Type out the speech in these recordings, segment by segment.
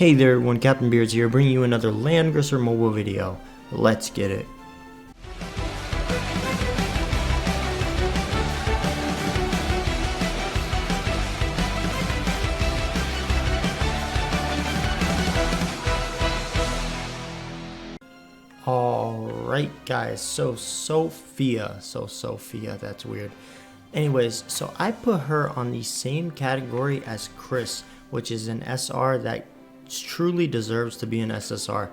Hey there everyone, Captain BEARDZ here, bringing you another Langrisser mobile video. Let's get it. Alright guys, Sophia, that's weird. Anyways, so I put her on the same category as Chris, which is an SR that truly deserves to be an SSR.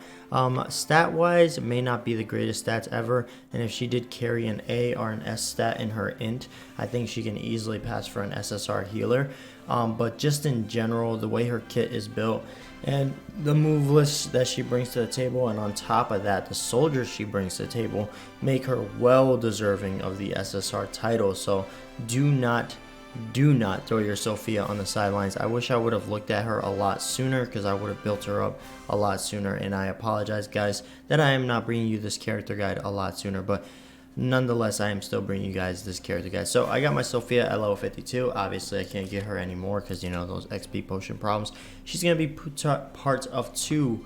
Stat wise, it may not be the greatest stats ever, and if she did carry an A or an S stat in her int, I think she can easily pass for an SSR healer. But just in general, the way her kit is built and the move list that she brings to the table, and on top of that the soldiers she brings to the table, make her well deserving of the SSR title. So do not throw your Sophia on the sidelines. I wish I would have looked at her a lot sooner, because I would have built her up a lot sooner, and I apologize guys that I am not bringing you this character guide a lot sooner, but nonetheless I am still bringing you guys this character guide. So I got my Sophia at level 52. Obviously I can't get her anymore because, you know, those XP potion problems. She's going to be parts of two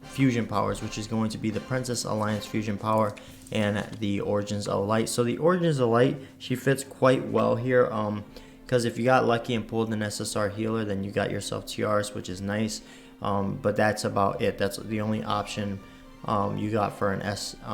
fusion powers, which is going to be the Princess Alliance fusion power and the Origins of Light. So the Origins of Light, she fits quite well here, because if you got lucky and pulled an SSR healer, then you got yourself TRs, which is nice, but that's about it. That's the only option you got for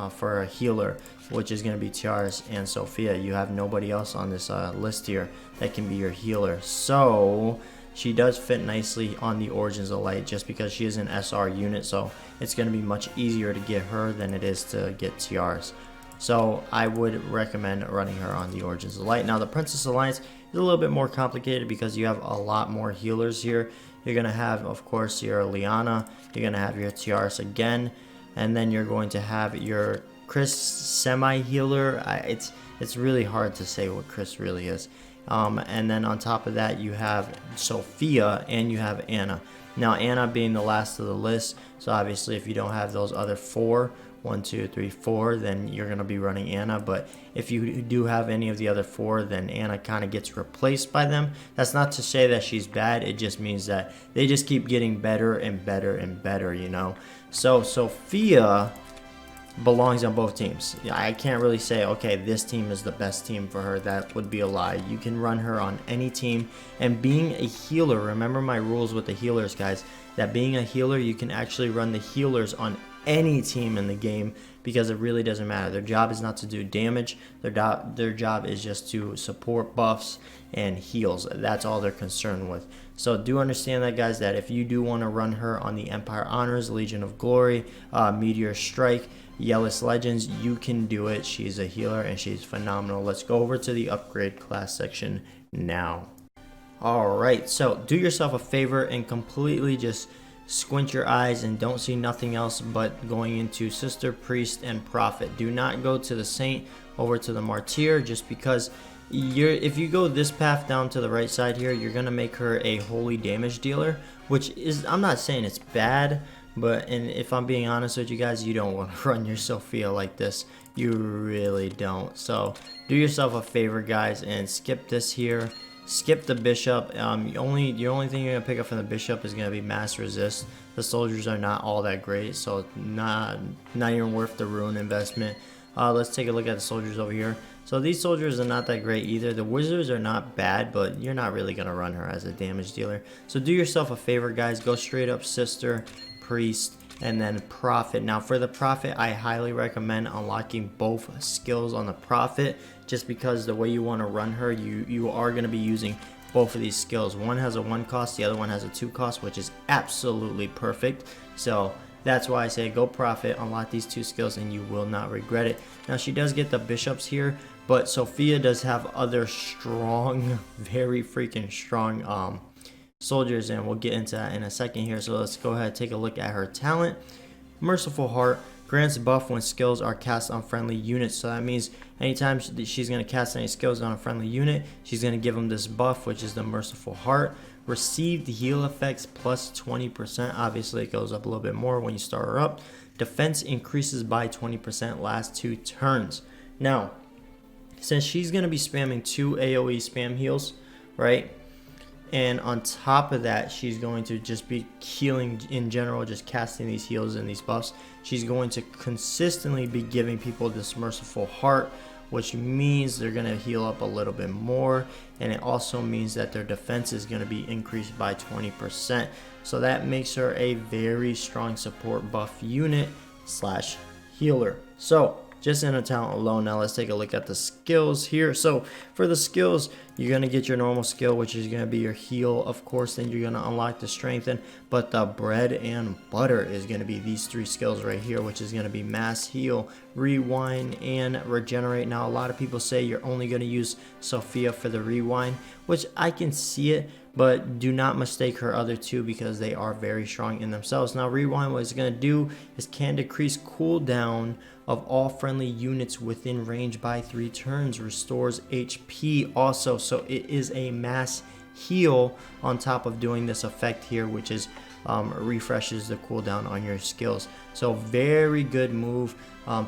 for a healer, which is going to be TRs and Sophia. You have nobody else on this list here that can be your healer. So she does fit nicely on the Origins of Light just because she is an SR unit, so it's going to be much easier to get her than it is to get TRs. So I would recommend running her on the Origins of Light. Now the Princess Alliance is a little bit more complicated because you have a lot more healers here. You're going to have, of course, your Liana, you're going to have your TRs again, and then you're going to have your Chris semi-healer. It's really hard to say what Chris really is. And then on top of that you have Sophia and you have Anna. Now Anna being the last of the list, so obviously if you don't have those other four, 1, 2, 3, 4, then you're going to be running Anna. But if you do have any of the other four, then Anna kind of gets replaced by them. That's not to say that she's bad, it just means that they just keep getting better and better and better, you know. So Sophia belongs on both teams. I can't really say, okay, this team is the best team for her. That would be a lie. You can run her on any team, and being a healer, remember my rules with the healers guys, that being a healer, you can actually run the healers on any team in the game, because it really doesn't matter. Their job is not to do damage, their job is just to support buffs and heals. That's all they're concerned with. So do understand that guys, that if you do want to run her on the Empire Honors, Legion of Glory, Meteor Strike, Yellow's Legends, you can do it. She's a healer and she's phenomenal. Let's go over to the upgrade class section now. Alright, so do yourself a favor and completely just squint your eyes and don't see nothing else but going into Sister, Priest, and Prophet. Do not go to the Saint over to the Martyr, just because if you go this path down to the right side here, you're going to make her a holy damage dealer, which is, I'm not saying it's bad, but if I'm being honest with you guys, you don't want to run your Sophia like this. You really don't. So do yourself a favor guys and skip this here. Skip the bishop. The only thing you're gonna pick up from the bishop is gonna be mass resist. The soldiers are not all that great, so not even worth the rune investment. Let's take a look at the soldiers over here. So these soldiers are not that great either. The wizards are not bad, but you're not really gonna run her as a damage dealer. So do yourself a favor guys, go straight up Sister, Priest, and then Prophet. Now for the Prophet, I highly recommend unlocking both skills on the Prophet, just because the way you want to run her, you are going to be using both of these skills. One has a 1 cost, the other one has a 2 cost, which is absolutely perfect. So that's why I say go Prophet, unlock these 2 skills, and you will not regret it. Now she does get the bishops here, but Sophia does have other strong, very freaking strong soldiers, and we'll get into that in a second here. So let's go ahead and take a look at her talent. Merciful Heart grants buff when skills are cast on friendly units. So that means anytime she's going to cast any skills on a friendly unit, she's going to give them this buff, which is the Merciful Heart. Received heal effects plus 20%. Obviously it goes up a little bit more when you start her up. Defense increases by 20% last 2 turns. Now since she's going to be spamming 2 AoE spam heals, right, And on top of that, she's going to just be healing in general, just casting these heals and these buffs. She's going to consistently be giving people this merciful heart, which means they're going to heal up a little bit more. And it also means that their defense is going to be increased by 20%. So that makes her a very strong support buff unit slash healer. So just in a talent alone, now let's take a look at the skills here. So for the skills, you're going to get your normal skill, which is going to be your heal, of course. Then you're going to unlock the strengthen, but the bread and butter is going to be these 3 skills right here, which is going to be mass heal, rewind, and regenerate. Now a lot of people say you're only going to use Sophia for the rewind, which I can see it, but do not mistake her other 2 because they are very strong in themselves. Now rewind, what it's going to do is can decrease cooldown of all friendly units within range by 3 turns, restores HP also. So it is a mass heal on top of doing this effect here, which is refreshes the cooldown on your skills. So very good move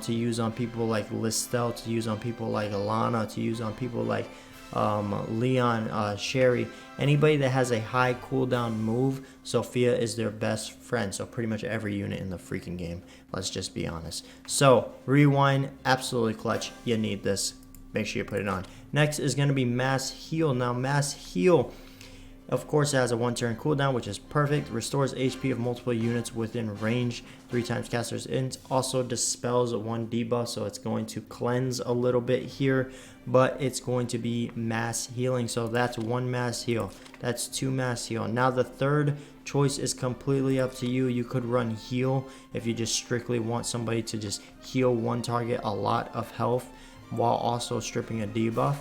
to use on people like Listel, to use on people like Alana, to use on people like Leon, Sherry. Anybody that has a high cooldown move, Sophia is their best friend. So pretty much every unit in the freaking game, let's just be honest. So rewind, absolutely clutch. You need this, make sure you put it on. Next is going to be mass heal. Now mass heal, of course, it has a 1-turn cooldown, which is perfect. Restores HP of multiple units within range 3 times caster's int. Also dispels 1 debuff, so it's going to cleanse a little bit here, but it's going to be mass healing. So that's 1 mass heal. That's 2 mass heal. Now the third choice is completely up to you. You could run heal if you just strictly want somebody to just heal 1 target a lot of health while also stripping a debuff.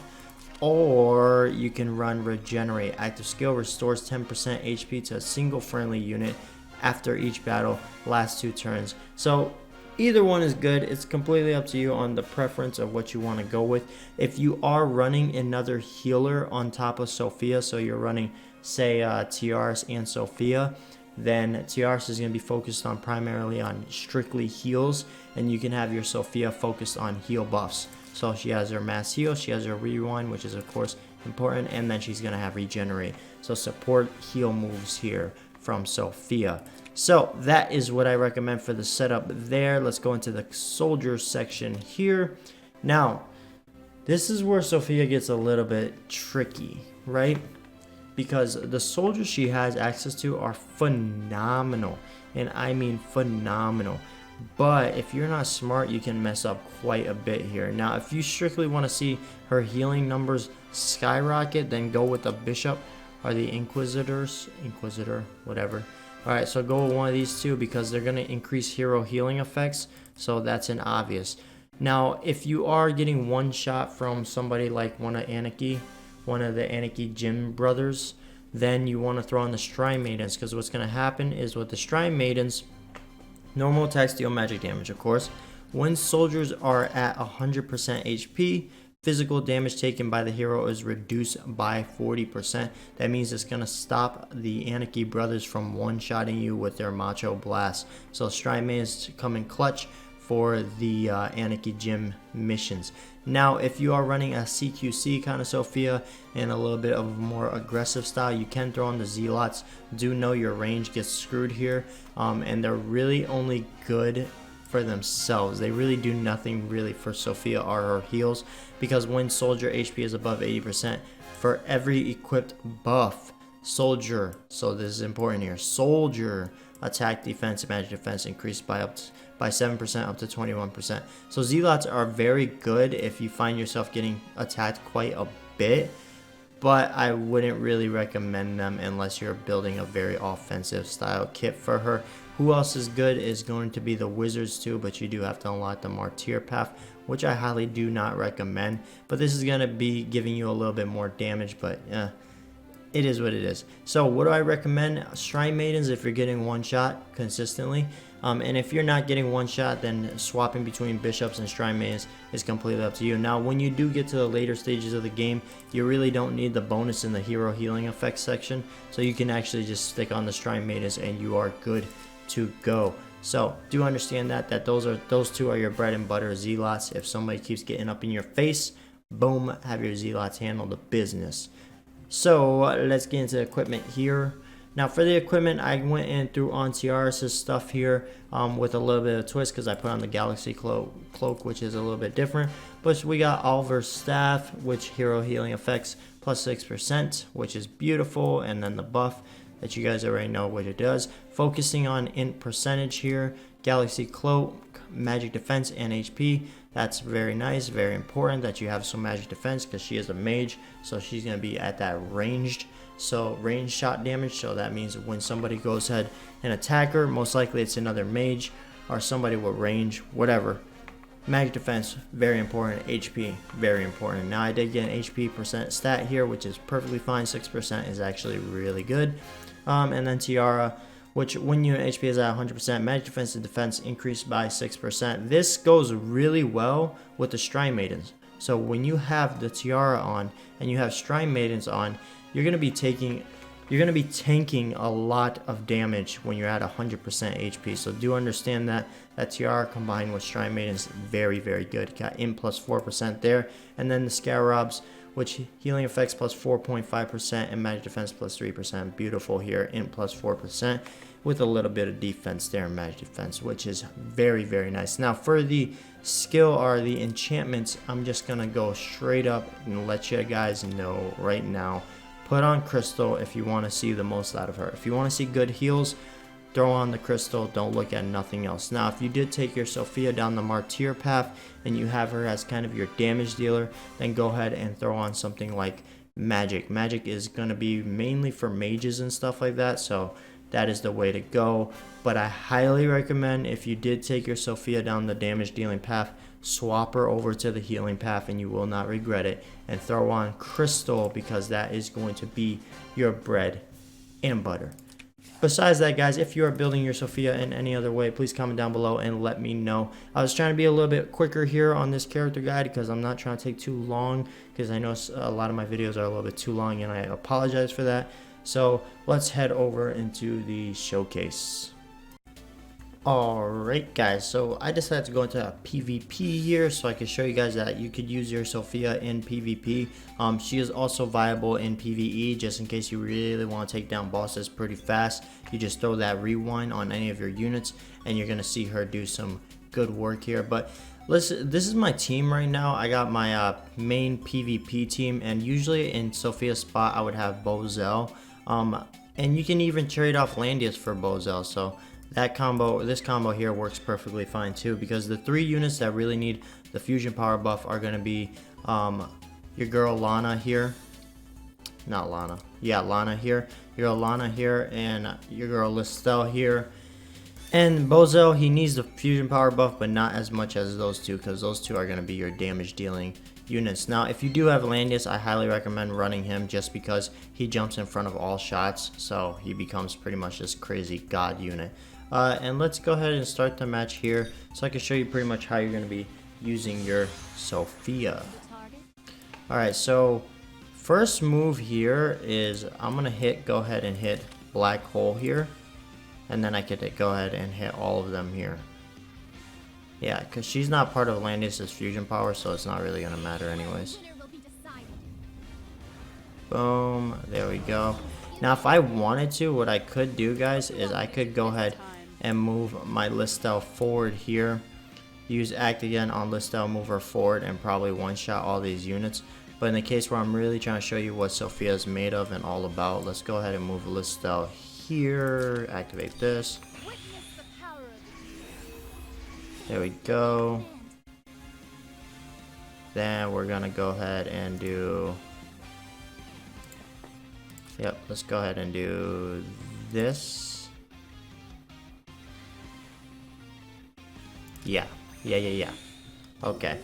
Or you can run regenerate. Active skill restores 10% HP to a single friendly unit after each battle, last 2 turns. So either one is good. It's completely up to you on the preference of what you want to go with. If you are running another healer on top of Sophia, so you're running say Tiaras and Sophia, then Tiaras is going to be focused on primarily on strictly heals, and you can have your Sophia focused on heal buffs. So she has her mass heal, she has her rewind, which is of course important, and then she's going to have regenerate. So support heal moves here from Sophia. So that is what I recommend for the setup there. Let's go into the soldier section here. Now, this is where Sophia gets a little bit tricky, right? Because the soldiers she has access to are phenomenal, and I mean phenomenal. But if you're not smart, you can mess up quite a bit here. Now, if you strictly want to see her healing numbers skyrocket, then go with the bishop or the inquisitor, whatever. All right, so go with one of these 2 because they're going to increase hero healing effects. So that's an obvious. Now, if you are getting 1 shot from somebody like one of the Anarchy Gym brothers, then you want to throw on the Shrine Maidens, because what's going to happen is with the Shrine Maidens, normal attacks deal magic damage, of course. When soldiers are at 100% HP, physical damage taken by the hero is reduced by 40%. That means it's going to stop the Anarchy brothers from one-shotting you with their Macho Blast. So Shrine Maidens come in clutch for the Anarchy Gym missions. Now, if you are running a CQC kind of Sophia and a little bit of a more aggressive style, you can throw on the Zealots. Do know your range gets screwed here, and they're really only good for themselves. They really do nothing really for Sophia or her heals, because when soldier HP is above 80%, for every equipped buff, soldier, so this is important here, soldier attack, defense, and magic defense increased by 7% up to 21%. So Zealots are very good if you find yourself getting attacked quite a bit, but I wouldn't really recommend them unless you're building a very offensive style kit for her. Who else is good is going to be the Wizards too, but you do have to unlock the Martyr path, which I highly do not recommend. But this is going to be giving you a little bit more damage, but it is what it is. So what do I recommend? Shrine Maidens if you're getting 1 shot consistently. And if you're not getting 1 shot, then swapping between Bishops and Shrine Maidens is completely up to you. Now, when you do get to the later stages of the game, you really don't need the bonus in the hero healing effects section. So you can actually just stick on the Shrine Maidens and you are good to go. So do understand that those 2 are your bread and butter Zealots. If somebody keeps getting up in your face, boom, have your Zealots handle the business. So let's get into the equipment here. Now for the equipment, I went in through on Tiaras' stuff here with a little bit of twist because I put on the Galaxy Cloak, which is a little bit different. But we got Oliver's Staff, which hero healing effects plus 6%, which is beautiful. And then the buff that you guys already know what it does. Focusing on int percentage here, Galaxy Cloak, magic defense, and HP. That's very nice, very important that you have some magic defense because she is a mage, so she's going to be at that ranged shot damage. So that means when somebody goes ahead and attack her, most likely it's another mage or somebody with range, whatever. Magic defense, very important. HP, very important. Now I did get an HP percent stat here, which is perfectly fine. 6% is actually really good. And then Tiara, which when unit HP is at 100%, magic defense and defense increased by 6%. This goes really well with the Shrine Maidens. So when you have the Tiara on and you have Shrine Maidens on, you're gonna be tanking a lot of damage when you're at 100% HP. So do understand that Tiara combined with Shrine Maidens, very, very good. Got int plus 4% there, and then the Scarabs, which healing effects plus 4.5% and magic defense plus 3%. Beautiful here, int plus 4% with a little bit of defense there in magic defense, which is very, very nice. Now for the skill or the enchantments, I'm just gonna go straight up and let you guys know right now. Put on Crystal if you want to see the most out of her. If you want to see good heals, throw on the Crystal. Don't look at nothing else. Now, if you did take your Sophia down the Martyr path and you have her as kind of your damage dealer, then go ahead and throw on something like Magic. Magic is going to be mainly for mages and stuff like that, so that is the way to go. But I highly recommend, if you did take your Sophia down the damage dealing path, swap her over to the healing path and you will not regret it, and throw on Crystal because that is going to be your bread and butter. Besides that, guys, if you are building your Sophia in any other way, please comment down below and let me know. I was trying to be a little bit quicker here on this character guide because I'm not trying to take too long, because I know a lot of my videos are a little bit too long and I apologize for that. So let's head over into the showcase. Alright guys, so I decided to go into a PvP here so I can show you guys that you could use your Sophia in PvP. She is also viable in PvE, just in case you really want to take down bosses pretty fast. You just throw that rewind on any of your units and you're going to see her do some good work here. But listen, this is my team right now. I got my main PvP team, and usually in Sophia's spot I would have BEARDZ. And you can even trade off Landius for BEARDZ, so this combo here works perfectly fine too, because the 3 units that really need the fusion power buff are going to be your girl Lana here, Lana here, your girl Lana here, and your girl Listel here. And BEARDZ, he needs the fusion power buff, but not as much as those two, because those two are going to be your damage dealing units. Now if you do have Landius, I highly recommend running him just because he jumps in front of all shots, so he becomes pretty much this crazy god unit. And let's go ahead and start the match here so I can show you pretty much how you're going to be using your Sophia. Alright, so first move here is I'm going to go ahead and hit Black Hole here, and then I could go ahead and hit all of them here. Yeah, because she's not part of Landius' fusion power, so it's not really going to matter anyways. Boom, there we go. Now if I wanted to, what I could do, guys, is I could go ahead and move my Listel forward here. Use Act again on Listel, move her forward, and probably one-shot all these units. But in the case where I'm really trying to show you what Sophia is made of and all about, let's go ahead and move Listel here, activate this. There we go. Then we're gonna go ahead and do, let's go ahead and do this. Yeah. Okay.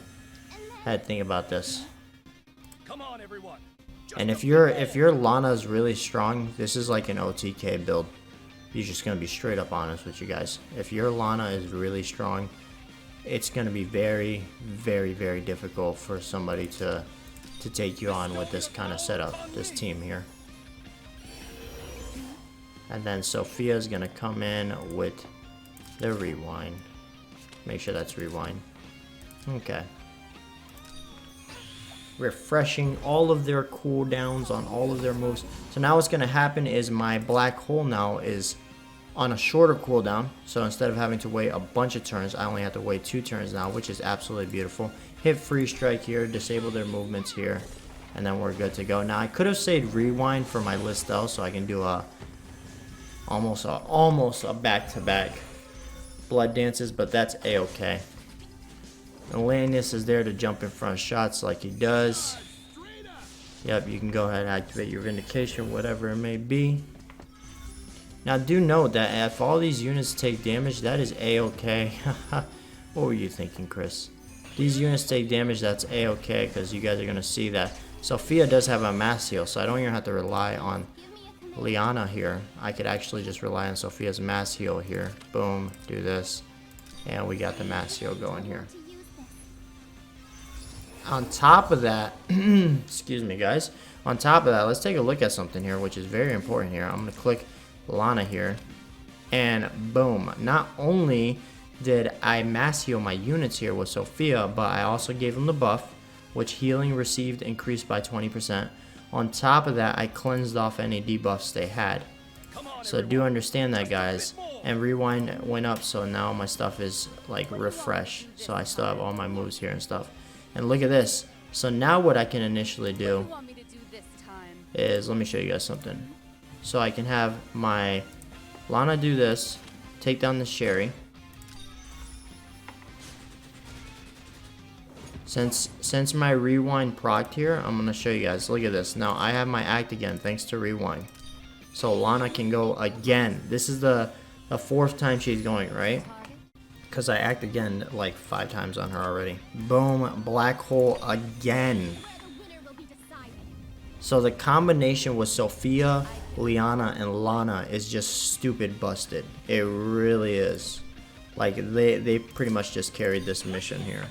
I had to think about this. Come on, everyone. And if your Lana is really strong, this is like an OTK build. You're just gonna be straight up honest with you guys. If your Lana is really strong, it's gonna be very, very, very difficult for somebody to take you on with this kind of setup, this team here. And then Sophia is gonna come in with the rewind. Make sure that's rewind. Okay. refreshing all of their cooldowns on all of their moves. So now what's going to happen is my black hole now is on a shorter cooldown. So instead of having to wait a bunch of turns, I only have to wait 2 turns now, which is absolutely beautiful. Hit freeze strike here, disable their movements here, and then we're good to go. Now I could have saved rewind for my Listel so I can do almost a back-to-back blood dances, but that's a-okay. And Landis is there to jump in front of shots like he does. Yep, you can go ahead and activate your Vindication, whatever it may be. Now do note that if all these units take damage, that is a-okay. What were you thinking, Chris? These units take damage, that's a-okay, because you guys are going to see that Sophia does have a mass heal, so I don't even have to rely on Liana here. I could actually just rely on Sophia's mass heal here. Boom, do this, and we got the mass heal going here. On top of that, excuse me guys, on top of that, let's take a look at something here, which is very important here. I'm going to click Lana here, and boom, not only did I mass heal my units here with Sophia, but I also gave them the buff, which healing received increased by 20%. On top of that, I cleansed off any debuffs they had. So do understand that, guys. And rewind went up, so now my stuff is like refreshed. So I still have all my moves here and stuff. And look at this. So now what I can initially do is, let me show you guys something. So I can have my Lana do this, take down the Sherry. Since my rewind procced here, I'm gonna show you guys. Look at this. Now I have my act again thanks to rewind. So Lana can go again. This is the 4th time she's going, right? Because I act again like 5 times on her already. Boom, black hole again. So the combination with Sophia, Liana, and Lana is just stupid busted. It really is. Like they pretty much just carried this mission here.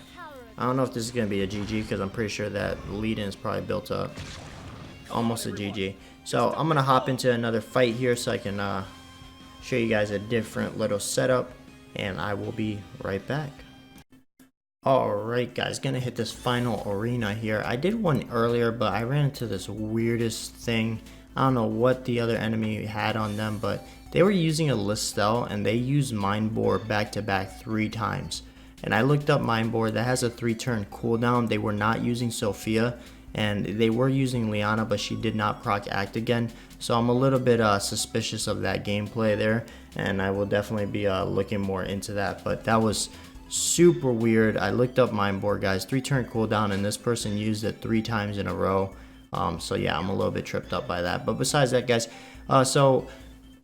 I don't know if this is going to be a GG because I'm pretty sure that lead-in is probably built up. Almost a GG. So I'm going to hop into another fight here so I can show you guys a different little setup. And I will be right back. Alright guys, going to hit this final arena here. I did one earlier, but I ran into this weirdest thing. I don't know what the other enemy had on them, but they were using a Listel and they used Mind Bore back-to-back 3 times. And I looked up Mind Bore, that has a 3-turn cooldown. They were not using Sophia, and they were using Liana, but she did not proc act again. So I'm a little bit suspicious of that gameplay there, and I will definitely be looking more into that. But that was super weird. I looked up Mind Bore, guys, 3-turn cooldown, and this person used it 3 times in a row. So yeah, I'm a little bit tripped up by that. But besides that, guys, so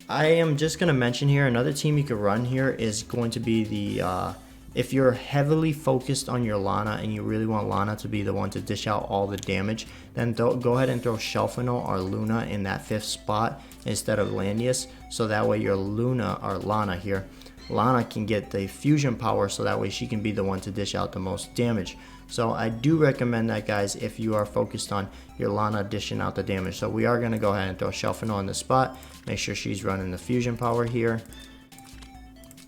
I am just going to mention here, another team you could run here is going to be the... if you're heavily focused on your Lana and you really want Lana to be the one to dish out all the damage, then go ahead and throw Shelfino or Luna in that 5th spot instead of Landius. So that way your Luna or Lana here, Lana can get the fusion power so that way she can be the one to dish out the most damage. So I do recommend that, guys, if you are focused on your Lana dishing out the damage. So we are going to go ahead and throw Shelfino on the spot. Make sure she's running the fusion power here.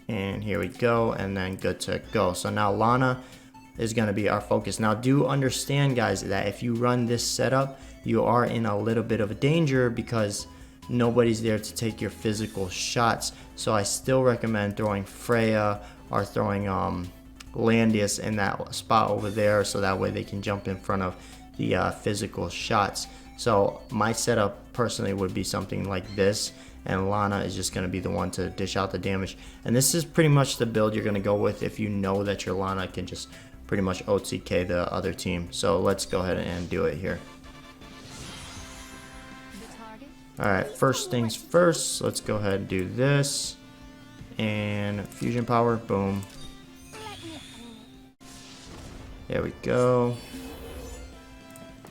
And here we go, and then good to go. So now Lana is going to be our focus. Now do understand, guys, that if you run this setup, you are in a little bit of danger because nobody's there to take your physical shots. So I still recommend throwing Freya or throwing Landius in that spot over there, so that way they can jump in front of the physical shots. So my setup personally would be something like this, and Lana is just going to be the one to dish out the damage. And this is pretty much the build you're going to go with if you know that your Lana can just pretty much OTK the other team. So let's go ahead and do it here. Alright, first things first, let's go ahead and do this. And fusion power, boom. There we go.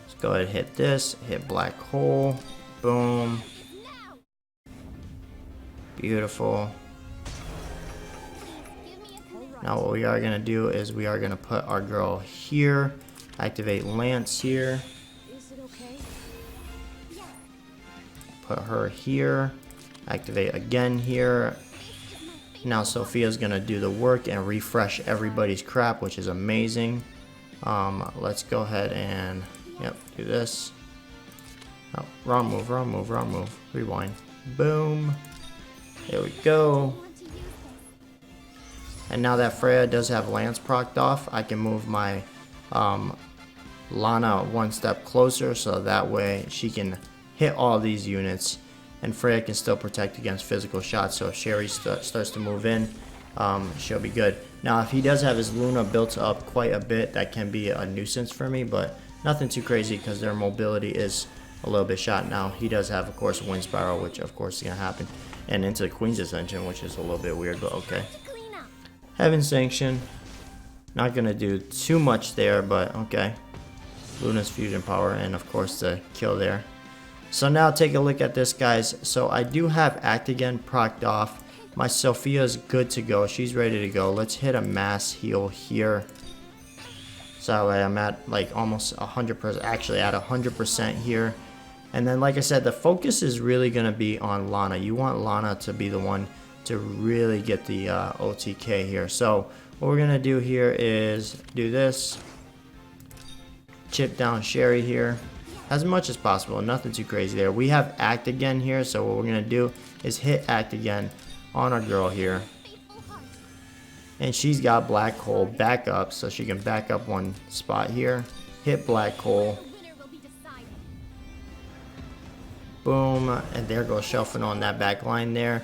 Let's go ahead and hit this, hit black hole, boom. Beautiful. Now what we are going to do is we are going to put our girl here, activate Lance here, put her here, activate again here. Now Sophia's going to do the work and refresh everybody's crap, which is amazing. Let's go ahead and Yep, do this. Oh, wrong move, wrong move, wrong move. Rewind. Boom. There we go. And now that Freya does have Lance procced off, I can move my Lana one step closer, so that way she can hit all these units and Freya can still protect against physical shots. So if Sherry starts to move in, she'll be good. Now if he does have his Luna built up quite a bit, that can be a nuisance for me, but nothing too crazy because their mobility is a little bit shot. Now he does have, of course, a Wind Spiral, which of course is going to happen, and into the Queen's Ascension, which is a little bit weird, but okay. Heaven's Sanction, not going to do too much there, but okay. Luna's Fusion Power, and of course the kill there. So now take a look at this, guys. So I do have Act Again procced off. My Sophia is good to go. She's ready to go. Let's hit a mass heal here. So that way I'm at like almost 100%, actually at 100% here. And then like I said, the focus is really going to be on Lana. You want Lana to be the one to really get the OTK here. So what we're going to do here is do this. Chip down Sherry here as much as possible. Nothing too crazy there. We have Act Again here. So what we're going to do is hit Act Again on our girl here. And she's got Black Hole back up, so she can back up one spot here. Hit Black Hole. Boom. And there goes Shelfino on that back line there.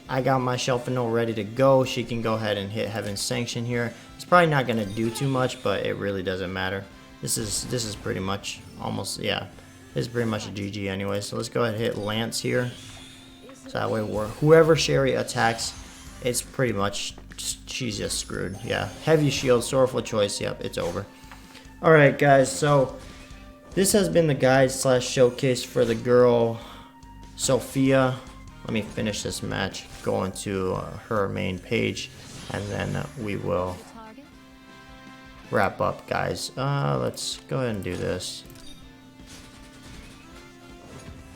I got my Shelfino ready to go. She can go ahead and hit Heaven's Sanction here. It's probably not going to do too much, but it really doesn't matter. This is pretty much almost, yeah. This is pretty much a GG anyway. So let's go ahead and hit Lance here. So that way whoever Sherry attacks, it's pretty much, she's just screwed. Yeah. Heavy Shield, Sorrowful Choice. Yep, it's over. Alright, guys. So this has been the guide / showcase for the girl Sophia. Let me finish this match, go into her main page, and then we will wrap up, guys. Let's go ahead and do this.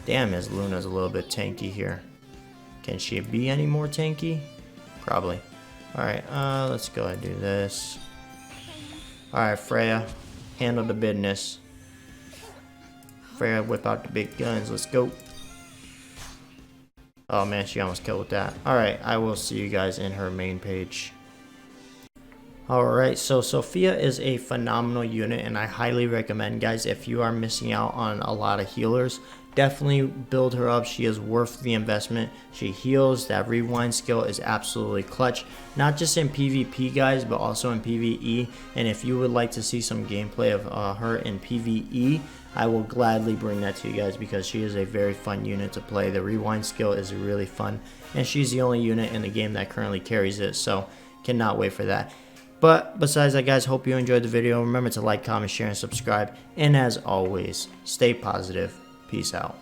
Damn, his Luna's a little bit tanky here. Can she be any more tanky? Probably. Alright, let's go ahead and do this. Alright, Freya, handle the business. Freya, whip out the big guns. Let's go. Oh man, she almost killed with that. Alright, I will see you guys in her main page. Alright, so Sophia is a phenomenal unit, and I highly recommend, guys, if you are missing out on a lot of healers, definitely build her up. She is worth the investment. She heals. That rewind skill is absolutely clutch, not just in PvP, guys, but also in PvE. And if you would like to see some gameplay of her in PvE, I will gladly bring that to you guys, because she is a very fun unit to play. The rewind skill is really fun, and she's the only unit in the game that currently carries it, so cannot wait for that. But besides that, guys, hope you enjoyed the video. Remember to like, comment, share, and subscribe. And as always, stay positive. Peace out.